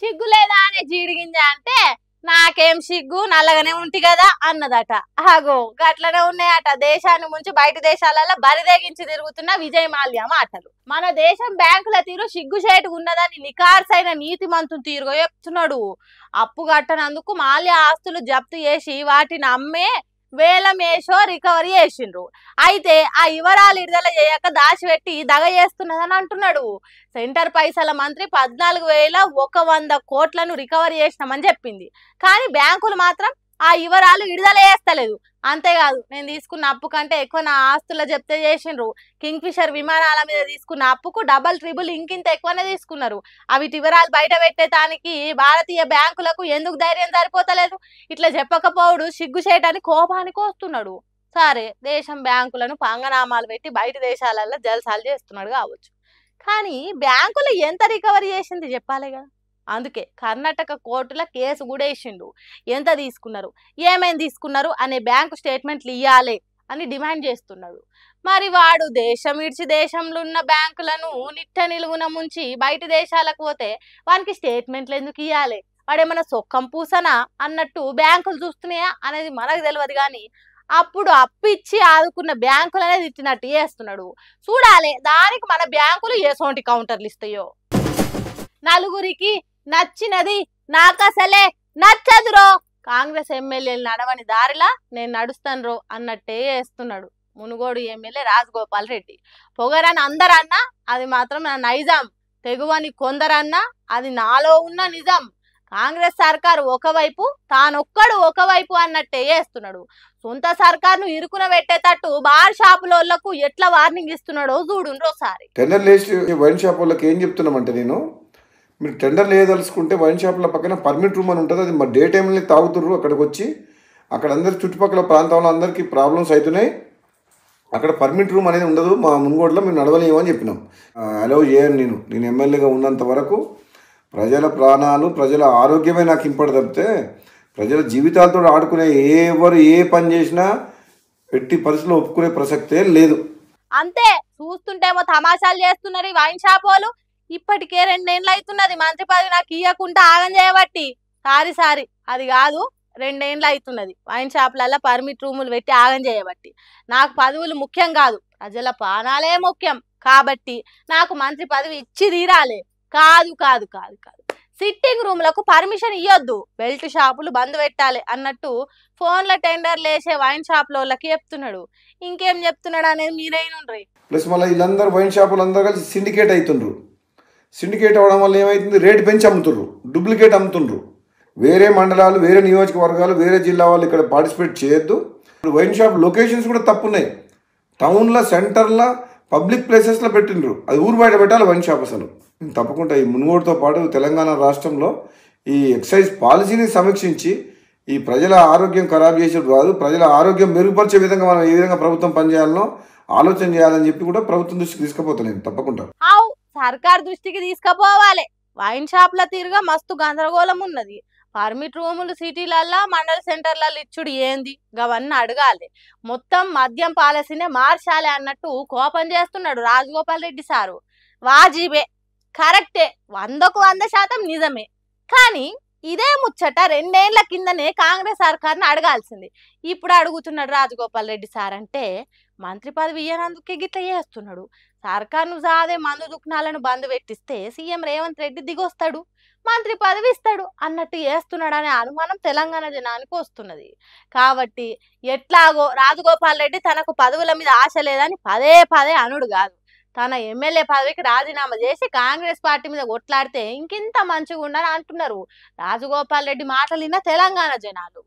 సిగ్గు లేదా అనే జీడిగింజ అంటే నాకేం సిగ్గు నల్లగానే ఉంటి కదా అన్నదట. ఆగో గట్లనే ఉన్నాయట దేశాన్ని ముంచి బయట దేశాలలో బరిదేగించి తిరుగుతున్న విజయ్ మాల్యా మాటలు. మన దేశం బ్యాంకుల తీరు సిగ్గుచేటు ఉన్నదని నికార్సైన నీతి మంత్రులు తీరుగా చెప్తున్నాడు. అప్పు కట్టనందుకు మాల్యా ఆస్తులు జప్తు చేసి వాటిని అమ్మే వేలమేషో రికవరీ చేసిండ్రు. అయితే ఆ వివరాలు విడుదల చేయక దాచిపెట్టి దగ చేస్తున్నదని అంటున్నాడు. సెంటర్ పైసల మంత్రి 14,100 కోట్లను రికవరీ చేసినామని చెప్పింది. కానీ బ్యాంకులు మాత్రం ఆ వివరాలు విడుదల చేస్తలేదు. అంతేకాదు నేను తీసుకున్న అప్పు కంటే ఎక్కువ నా ఆస్తుల జప్తే చేసిండ్రు. కింగ్ ఫిషర్ విమానాల మీద తీసుకున్న అప్పుకు డబల్ ట్రిబుల్ ఇంకింత ఎక్కువనే తీసుకున్నారు. అవి వివరాలు బయట పెట్టేదానికి భారతీయ బ్యాంకులకు ఎందుకు ధైర్యం సరిపోతలేదు? ఇట్లా చెప్పకపోవడు సిగ్గుచేటని కోపానికి వస్తున్నాడు. సరే దేశం బ్యాంకులను పంగనామాలు పెట్టి బయట దేశాలలో జల్సాలు చేస్తున్నాడు కావచ్చు, కానీ బ్యాంకులు ఎంత రికవరీ చేసింది చెప్పాలి కదా. అందుకే కర్ణాటక కోర్టులో కేసు కూడా వేసిండు. ఎంత తీసుకున్నారు, ఏమేం తీసుకున్నారు అనే బ్యాంకు స్టేట్మెంట్లు ఇవ్వాలి అని డిమాండ్ చేస్తున్నాడు. మరి వాడు దేశం విడిచి దేశంలో ఉన్న బ్యాంకులను నిట్ట నిలువున ముంచి బయట దేశాలకు పోతే వానికి స్టేట్మెంట్లు ఎందుకు ఇవ్వాలి? వాడేమన్నా సొక్కం పూసనా అన్నట్టు బ్యాంకులు చూస్తున్నాయా అనేది మనకు తెలియదు. కానీ అప్పుడు అప్పిచ్చి ఆదుకున్న బ్యాంకులు అనేది ఇచ్చినట్టు చేస్తున్నాడు. చూడాలి దానికి మన బ్యాంకులు ఏసోంటి కౌంటర్లు ఇస్తాయో. నలుగురికి నచ్చినది నాకసలే నచ్చదురో, కాంగ్రెస్ ఎమ్మెల్యేలు నడవని దారిలా నేను నడుస్తాను అన్నట్టే చేస్తున్నాడు మునుగోడు ఎమ్మెల్యే రాజగోపాల్ రెడ్డి. పొగరని అందరన్నా అది మాత్రం నా నైజాం, తెగువని కొందరన్నా అది నాలో ఉన్న నిజం. కాంగ్రెస్ సర్కారు ఒకవైపు తానొక్కడు ఒకవైపు అన్నట్టే చేస్తున్నాడు. సొంత సర్కారును ఇరుకున పెట్టేటట్టు బార్ షాపులకు ఎట్లా వార్నింగ్ ఇస్తున్నాడో చూడుండ్రు ఒకసారి. టెండర్ లేచి వైన్ షాప్ వాళ్ళకి ఏం చెప్తున్నామంటే, నేను మీరు టెండర్ లేదలుచుకుంటే వైన్ షాపుల పక్కన పర్మిట్ రూమ్ అని ఉంటుంది, అది మా డే టైంలో తాగుతుర్రు. అక్కడికి వచ్చి అక్కడ అందరి చుట్టుపక్కల ప్రాంతంలో అందరికీ ప్రాబ్లమ్స్ అవుతున్నాయి, అక్కడ పర్మిట్ రూమ్ అనేది ఉండదు, మా మున్గోడులో మేము నడవలేము అని చెప్పినాం. అలౌ చేయను నేను ఎమ్మెల్యేగా ఉన్నంత వరకు ప్రజల ప్రాణాలు ప్రజల ఆరోగ్యమే నాకు ఇంపడి తప్పితే ప్రజల జీవితాలతో ఆడుకునే ఎవరు ఏ పని చేసినా ఎట్టి పరిస్థితుల్లో ఒప్పుకునే ప్రసక్తే లేదు. అంతే చూస్తుంటేమో తమాషాలు చేస్తున్నారు ఈ వైన్ షాప్ వాళ్ళు. ఇప్పటికే 2 ఏళ్ళు అవుతున్నది మంత్రి పదవి నాకు ఇయ్యకుండా ఆగం చేయబట్టి. సారీ అది కాదు, 2 ఏళ్ళు అవుతున్నది వైన్ షాపులలో పర్మిట్ రూములు పెట్టి ఆగం చేయబట్టి. నాకు పదవులు ముఖ్యం కాదు, ప్రజల ప్రాణాలే ముఖ్యం. కాబట్టి నాకు మంత్రి పదవి ఇచ్చి తీరాలి. కాదు కాదు కాదు కాదు సిట్టింగ్ రూమ్లకు పర్మిషన్ ఇవ్వద్దు, బెల్ట్ షాపులు బంద్ పెట్టాలి అన్నట్టు ఫోన్ల టెండర్లు వేసే వైన్ షాపుల వాళ్ళకి చెప్తున్నాడు. ఇంకేం చెప్తున్నాడు అనేది మీరైనా. ప్లస్ మళ్ళీ వీళ్ళందరూ వైన్ షాపులు అందరూ కలిసి సిండికేట్ అవుతుండ్రు. సిండికేట్ అవ్వడం వల్ల ఏమవుతుంది, రేటు పెంచి అమ్ముతుండ్రు, డూప్లికేట్ అమ్ముతుండ్రు. వేరే మండలాలు, వేరే నియోజకవర్గాలు, వేరే జిల్లా వాళ్ళు ఇక్కడ పార్టిసిపేట్ చేయొద్దు. ఇప్పుడు వైన్ షాప్ లొకేషన్స్ కూడా తప్పున్నాయి. టౌన్లో, సెంటర్లో, పబ్లిక్ ప్లేసెస్లో పెట్టిండ్రు. అది ఊరు బయట పెట్టాలి వైన్ షాప్. అసలు తప్పకుండా ఈ మునుగోడుతో పాటు తెలంగాణ రాష్ట్రంలో ఈ ఎక్సైజ్ పాలసీని సమీక్షించి ఈ ప్రజల ఆరోగ్యం ఖరాబ్ చేసేది కాదు, ప్రజల ఆరోగ్యం మెరుగుపరిచే విధంగా మనం ఏ విధంగా ప్రభుత్వం పనిచేయాలనో ఆలోచన చేయాలని చెప్పి కూడా ప్రభుత్వం దృష్టికి తీసుకుపోతాను తప్పకుండా. సర్కార్ దృష్టికి తీసుకుపోవాలి. వైన్ షాప్ల తీరుగా మస్తు గందరగోళం ఉన్నది. పర్మిట్ రూములు సిటీలల్లో, మండల సెంటర్లలో ఇచ్చుడు ఏంది గవన్నీ అడగాలి. మొత్తం మద్యం పాలసీనే మార్చాలి అన్నట్టు కోపం చేస్తున్నాడు రాజగోపాల్ రెడ్డి సారు. వాజీబే, కరెక్టే, 100కు 100% నిజమే. కానీ ఇదే ముచ్చట 2 ఏళ్ల కిందనే కాంగ్రెస్ సర్కార్ని అడగాల్సింది. ఇప్పుడు అడుగుతున్నాడు రాజగోపాల్ రెడ్డి సార్. అంటే మంత్రి పదవి ఇయ్యనందుకే గిట్లా చేస్తున్నాడు. సర్కార్ను సాదే మందు దుకాణాలను బంద్ పెట్టిస్తే సీఎం రేవంత్ రెడ్డి దిగొస్తాడు, మంత్రి పదవి ఇస్తాడు అన్నట్టు చేస్తున్నాడు అనే అనుమానం తెలంగాణ జనానికి వస్తున్నది. కాబట్టి ఎట్లాగో రాజగోపాల్ రెడ్డి తనకు పదవుల మీద ఆశ లేదని పదే అనుడు కాదు, తన ఎమ్మెల్యే పదవికి రాజీనామా చేసి కాంగ్రెస్ పార్టీ మీద కొట్లాడితే ఇంకింత మంచిగా ఉండని అంటున్నారు రాజగోపాల్ రెడ్డి మాటలు విన్న తెలంగాణ జనాలు.